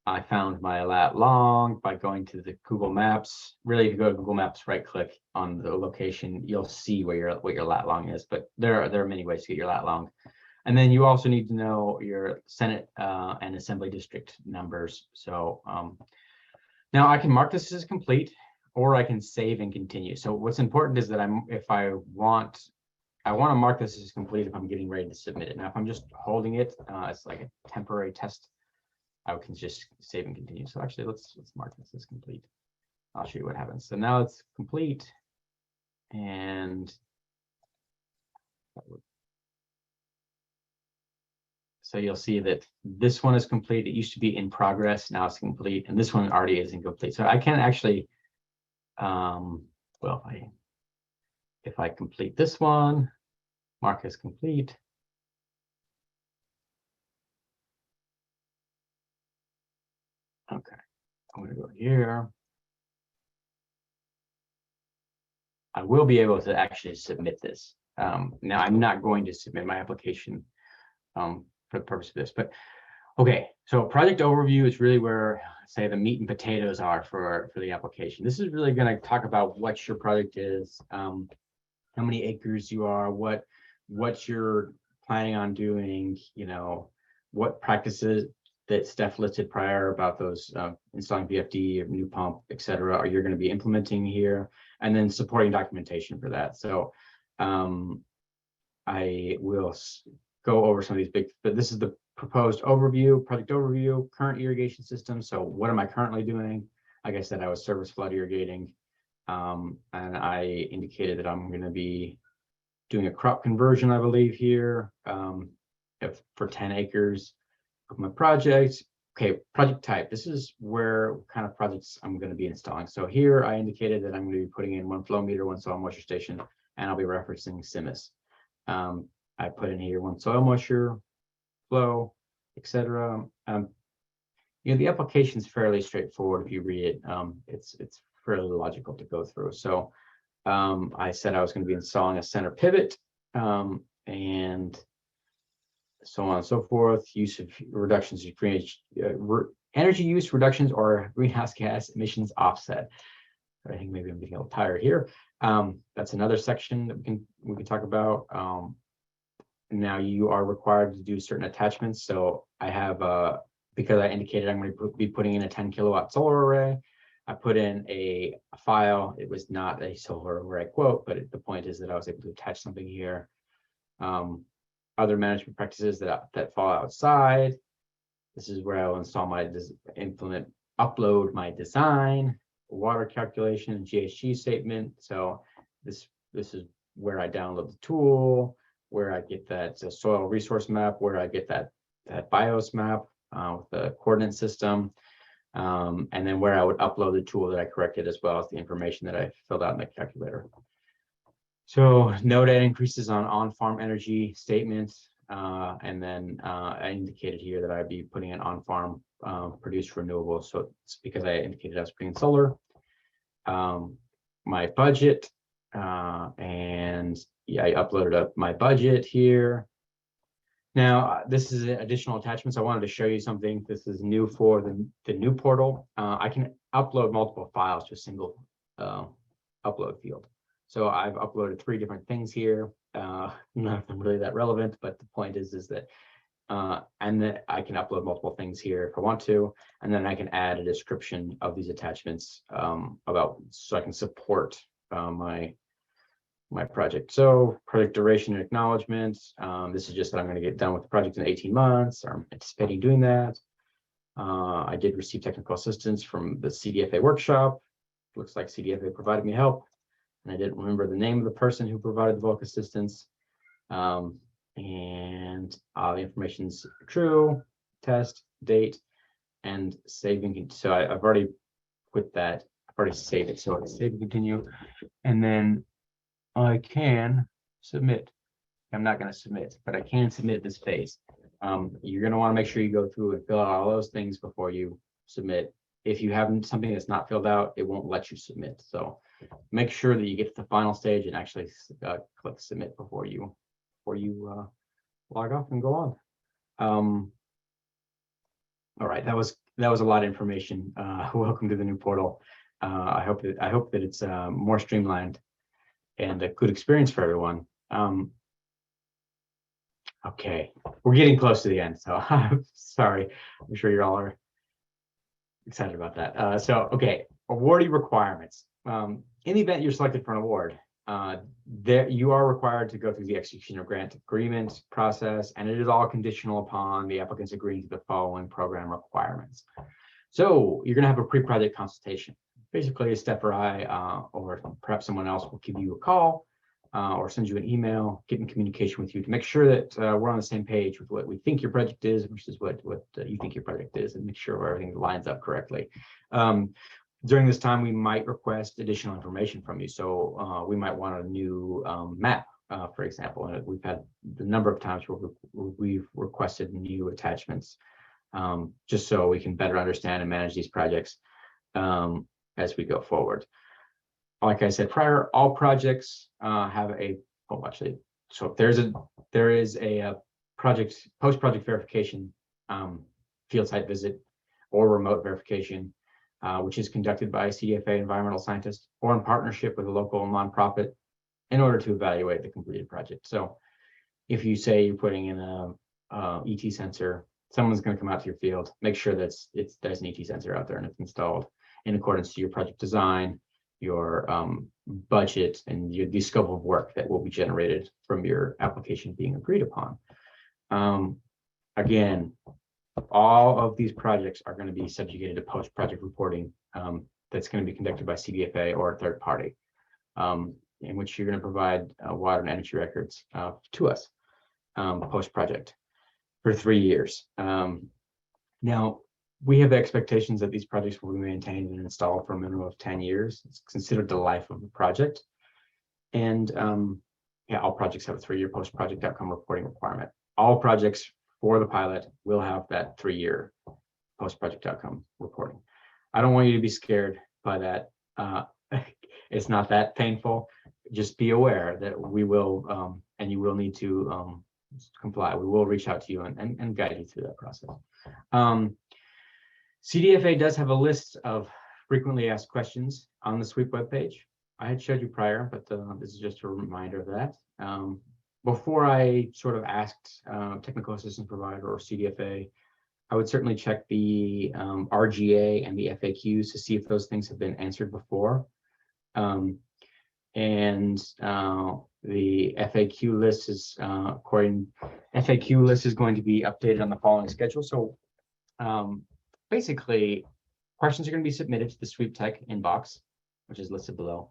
I found my lat long by going to the Google Maps. Really, if you go to Google Maps, right click on the location, you'll see what your lat long is, but there are many ways to get your lat long. And then you also need to know your Senate and Assembly district numbers. So now I can mark this as complete, or I can save and continue. So what's important is that if I want to mark this as complete if I'm getting ready to submit it. Now, if I'm just holding it as like a temporary test, I can just save and continue. So actually, let's mark this as complete. I'll show you what happens. So now it's complete, and so you'll see that this one is complete. It used to be in progress. Now it's complete, and this one already is incomplete. So I can actually, well, if I complete this one, mark as complete. Okay, I'm going to go here. I will be able to actually submit this. Now, I'm not going to submit my application for the purpose of this, but okay. So project overview is really where, say, the meat and potatoes are for the application. This is really going to talk about what your project is, how many acres you are, what you're planning on doing, what practices that Steph listed prior about those installing VFD, or new pump, et cetera, are you going to be implementing here, and then supporting documentation for that. So I will go over some of these big, but this is the proposed overview, project overview, current irrigation system. So what am I currently doing? Like I said, I was surface flood irrigating, and I indicated that I'm going to be doing a crop conversion, I believe, here for 10 acres of my project. Okay, project type. This is where kind of projects I'm going to be installing. So here I indicated that I'm going to be putting in one flow meter, one soil moisture station, and I'll be referencing CIMIS. I put in here one soil moisture, flow, etc. The application is fairly straightforward if you read it. It's fairly logical to go through. So I said I was going to be installing a center pivot, and so on and so forth. Use of reductions of energy use reductions or greenhouse gas emissions offset. I think maybe I'm getting a little tired here. That's another section that we can talk about. Now you are required to do certain attachments. So I have because I indicated I'm going to be putting in a 10 kilowatt solar array. I put in a file. It was not a solar array quote, but the point is that I was able to attach something here. Other management practices that fall outside. This is where I will install upload my design, water calculation, and GHG statement. So this is where I download the tool, where I get that soil resource map, where I get that BIOS map with the coordinate system, and then where I would upload the tool that I corrected, as well as the information that I filled out in the calculator. So no data increases on-farm energy statements, and then I indicated here that I'd be putting in on-farm produced renewables. So it's because I indicated I was putting in solar. My budget, and yeah, I uploaded up my budget here. Now this is additional attachments. I wanted to show you something. This is new for the new portal. I can upload multiple files to a single upload field. So I've uploaded 3 different things here. None of them really that relevant, but the point is that and then I can upload multiple things here if I want to, and then I can add a description of these attachments so I can support my project. So project duration and acknowledgments. This is just that I'm going to get done with the project in 18 months, or I'm anticipating doing that. I did receive technical assistance from the CDFA workshop. Looks like CDFA provided me help. And I didn't remember the name of the person who provided the bulk assistance. And all the information's true, test, date, and saving. So I've already put that, I've already saved it. So it's save and continue. And then I can submit. I'm not going to submit, but I can submit this phase. You're going to want to make sure you go through and fill out all those things before you submit. If you have something that's not filled out, it won't let you submit. So make sure that you get to the final stage and actually click submit before you log off and go on. All right, that was a lot of information. Welcome to the new portal. I hope that it's more streamlined and a good experience for everyone. All Okay, we're getting close to the end, so I'm sorry. I'm sure you all are excited about that. So, okay, awardee requirements. In the event you're selected for an award, there you are required to go through the execution of grant agreement process, and it is all conditional upon the applicants agreeing to the following program requirements. So you're going to have a pre-project consultation. Basically, Steph or I, or perhaps someone else will give you a call or send you an email, get in communication with you to make sure that we're on the same page with what we think your project is versus what you think your project is, and make sure everything lines up correctly. During this time, we might request additional information from you. So we might want a new map, for example. And we've had a number of times where we've requested new attachments just so we can better understand and manage these projects as we go forward. Like I said prior, all projects have a, oh, actually, so there is a project, post-project verification field site visit or remote verification, which is conducted by a CDFA environmental scientist or in partnership with a local nonprofit in order to evaluate the completed project. So if you say you're putting in a ET sensor, someone's going to come out to your field, make sure that there's an ET sensor out there and it's installed in accordance to your project design, your budget, and the scope of work that will be generated from your application being agreed upon. Again, all of these projects are going to be subjugated to post-project reporting that's going to be conducted by CDFA or a third party, in which you're going to provide water and energy records to us post-project for 3 years. Now, we have expectations that these projects will be maintained and installed for a minimum of 10 years. It's considered the life of the project. And yeah, all projects have a 3-year post-project outcome reporting requirement. All projects for the pilot will have that 3-year post-project outcome reporting. I don't want you to be scared by that. It's not that painful. Just be aware that we will, and you will need to comply. We will reach out to you and guide you through that process. CDFA does have a list of frequently asked questions on the SWEEP webpage. I had showed you prior, but this is just a reminder of that. Before I sort of asked technical assistance provider or CDFA, I would certainly check the RGA and the FAQs to see if those things have been answered before. The FAQ list is FAQ list is going to be updated on the following schedule. So basically, questions are going to be submitted to the SWEEP Tech inbox, which is listed below.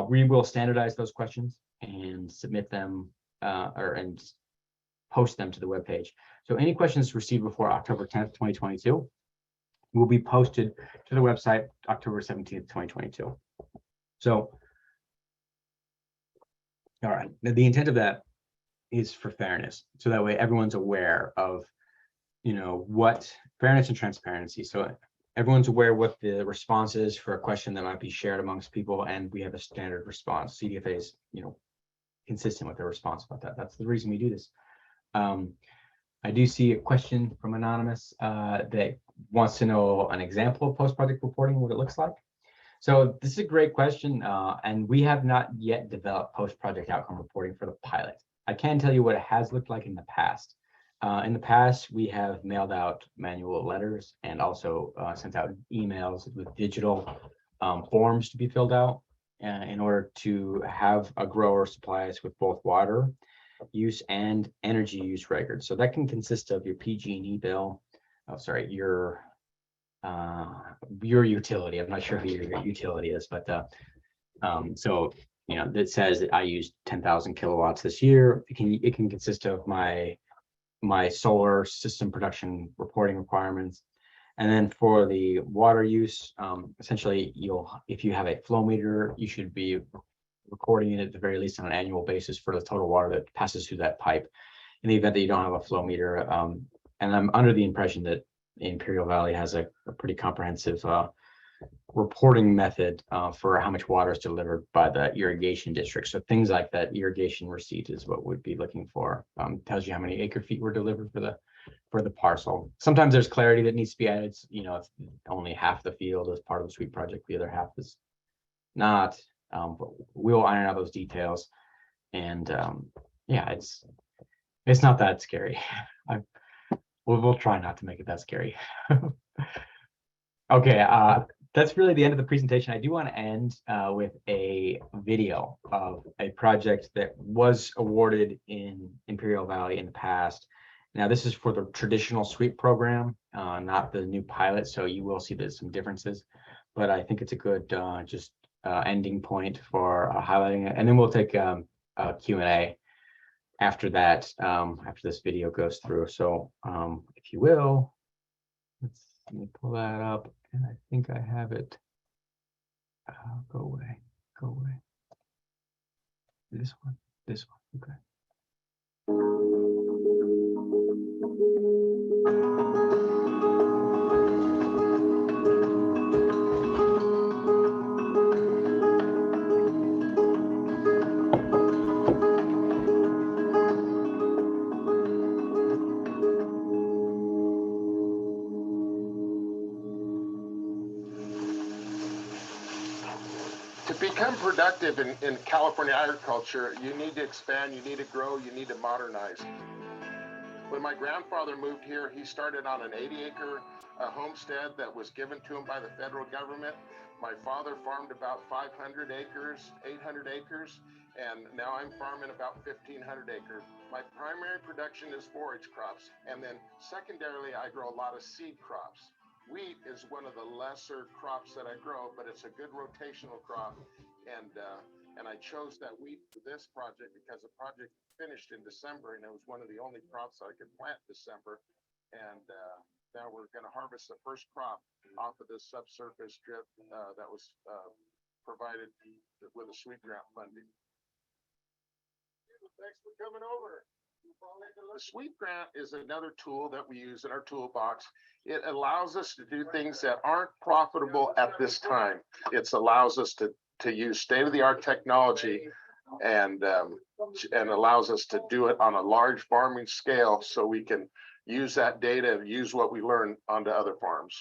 We will standardize those questions and submit them and post them to the webpage. So any questions received before October 10th, 2022 will be posted to the website October 17th, 2022. So, all right, the intent of that is for fairness. So that way everyone's aware of, what fairness and transparency. So everyone's aware what the response is for a question that might be shared amongst people, and we have a standard response. CDFA is, consistent with their response about that. That's the reason we do this. I do see a question from Anonymous that wants to know an example of post-project reporting, what it looks like. So this is a great question, and we have not yet developed post-project outcome reporting for the pilot. I can tell you what it has looked like in the past. In the past, we have mailed out manual letters and also sent out emails with digital forms to be filled out in order to have a grower supply us with both water use and energy use records. So that can consist of your PG&E bill, your utility. I'm not sure who your utility is, but so that says that I used 10,000 kilowatts this year. It can consist of my solar system production reporting requirements. And then for the water use, essentially if you have a flow meter, you should be recording it at the very least on an annual basis for the total water that passes through that pipe. In the event that you don't have a flow meter, and I'm under the impression that Imperial Valley has a pretty comprehensive reporting method for how much water is delivered by the irrigation district. So things like that irrigation receipt is what we'd be looking for. Tells you how many acre feet were delivered for the parcel. Sometimes there's clarity that needs to be added. If only half the field is part of the SWEEP project, the other half is not. But we'll iron out those details. And yeah, It's not that scary. We'll try not to make it that scary. Okay, that's really the end of the presentation. I do want to end with a video of a project that was awarded in Imperial Valley in the past. Now, this is for the traditional sweep program, not the new pilot, so you will see there's some differences, but I think it's a good just ending point for highlighting it. And then we'll take a Q&A after that, after this video goes through. So if you will, let me pull that up, and I think I have it. Go away, go away. This one, okay. To become productive in California agriculture, you need to expand, you need to grow, you need to modernize. When my grandfather moved here, he started on an 80-acre homestead that was given to him by the federal government. My father farmed about 500 acres, 800 acres, and now I'm farming about 1,500 acres. My primary production is forage crops, and then secondarily, I grow a lot of seed crops. Wheat is one of the lesser crops that I grow, but it's a good rotational crop. And I chose that wheat for this project because the project finished in December, and it was one of the only crops that I could plant in December. And now we're going to harvest the first crop off of this subsurface drip that was provided with a sweep grant funding. Thanks for coming over. The sweep grant is another tool that we use in our toolbox. It allows us to do things that aren't profitable at this time. It allows us to use state-of-the-art technology and allows us to do it on a large farming scale so we can use that data and use what we learn onto other farms.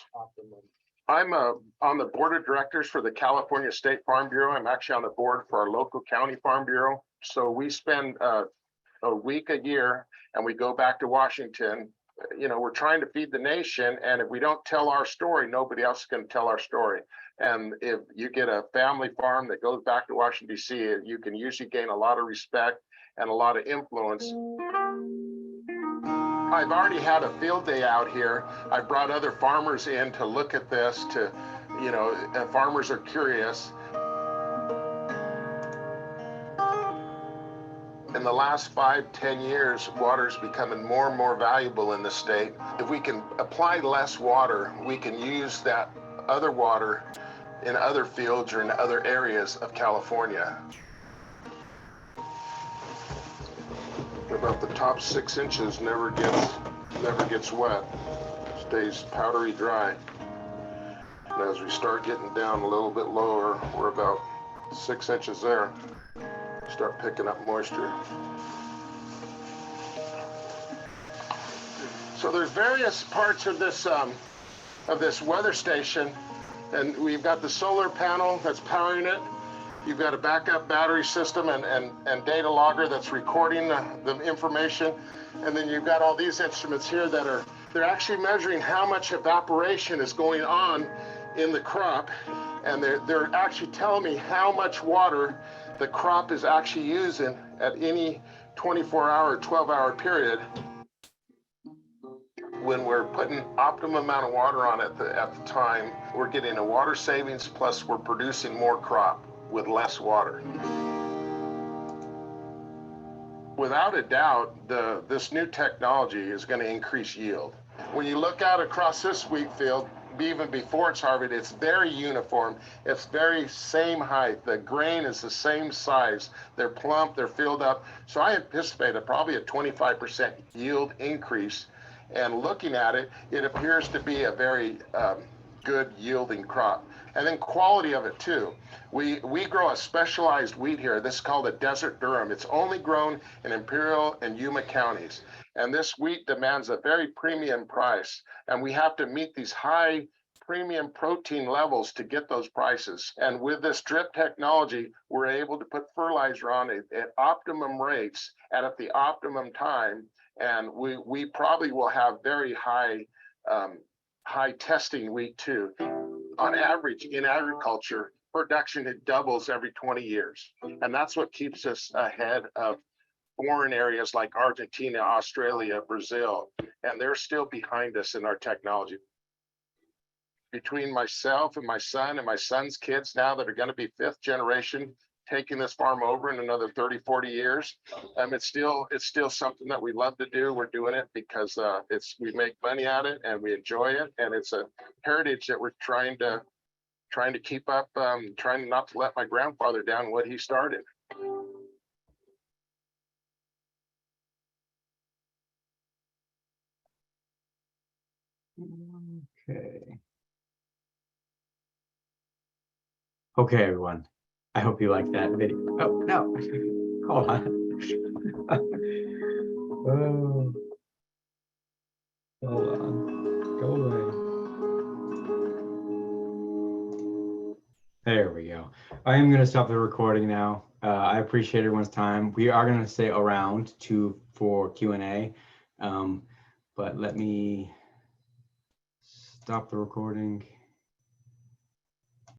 I'm on the board of directors for the California State Farm Bureau. I'm actually on the board for our local county farm bureau. So we spend a week a year and we go back to Washington. You know, we're trying to feed the nation, and if we don't tell our story, nobody else is going to tell our story. And if you get a family farm that goes back to Washington, D.C., you can usually gain a lot of respect and a lot of influence. I've already had a field day out here. I brought other farmers in to look at this, farmers are curious. In the last 5-10 years, water is becoming more and more valuable in the state. If we can apply less water, we can use that other water in other fields or in other areas of California. About the top 6 inches never gets wet, stays powdery dry. And as we start getting down a little bit lower, we're about 6 inches there. Start picking up moisture. So there's various parts of this weather station, and we've got the solar panel that's powering it. You've got a backup battery system and data logger that's recording the information, and then you've got all these instruments here they're actually measuring how much evaporation is going on in the crop, and they're actually telling me how much water the crop is actually using at any 24-hour, 12-hour period. When we're putting optimum amount of water on it at the time, we're getting a water savings, plus we're producing more crop with less water. Without a doubt, this new technology is going to increase yield. When you look out across this wheat field, even before it's harvested, it's very uniform. It's very same height. The grain is the same size. They're plump, they're filled up. So I anticipate probably a 25% yield increase. And looking at it, it appears to be a very good yielding crop. And then quality of it too. We grow a specialized wheat here. This is called a desert durum. It's only grown in Imperial and Yuma counties. And this wheat demands a very premium price. And we have to meet these high premium protein levels to get those prices. And with this drip technology, we're able to put fertilizer on it at optimum rates and at the optimum time. And we probably will have very high testing week 2. On average in agriculture, production, it doubles every 20 years. And that's what keeps us ahead of foreign areas like Argentina, Australia, Brazil, and they're still behind us in our technology. Between myself and my son and my son's kids now that are going to be 5th generation taking this farm over in another 30, 40 years, it's still something that we love to do. We're doing it because we make money at it and we enjoy it, and it's a heritage that we're trying to keep up, trying not to let my grandfather down what he started. Okay, everyone. I hope you like that video. Oh, no. Hold on. Oh. Hold on. Go away. There we go. I am going to stop the recording now. I appreciate everyone's time. We are going to stay around for Q&A, but let me stop the recording.